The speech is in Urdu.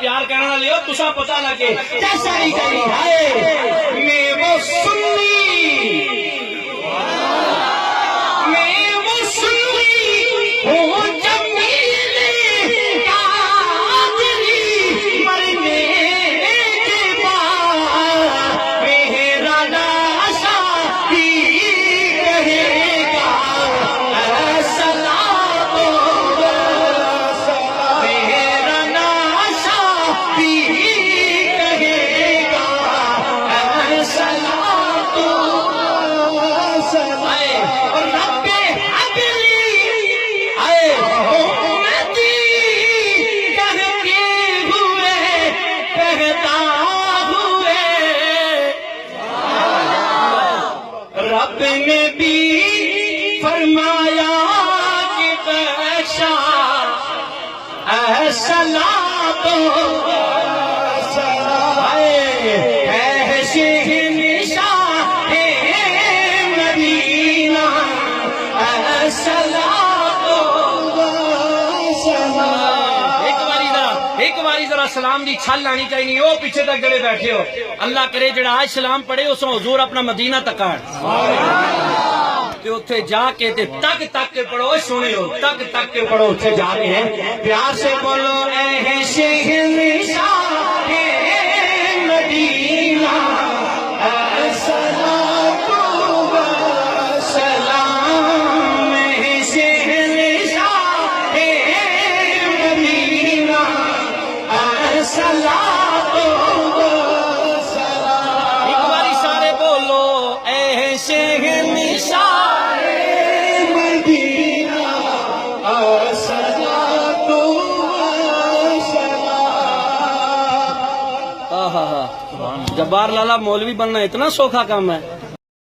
پیار کرنا لیو تسا پتہ لگے کیسا ہی کری ہے میں وہ سنی ہوں جمیل قادری مرنے کے بعد میرا ناشا ہی رہے گا رب نے بھی فرمایا کہ بخشا الصلاۃ سلام دی چھل آنی چاہیے وہ پیچھے تک جڑے بیٹھے ہو اللہ کرے جڑا آج سلام پڑھے اس حضور اپنا مدینہ تک آن تے اتھے جا کے تے تک تک کے پڑھو سنے ہو تک تک کے پڑھو اتھے جا رہے ہیں پیار سے بولو اے شہر شاہ مدینہ جبار لالا مولوی بننا اتنا سوکھا کام ہے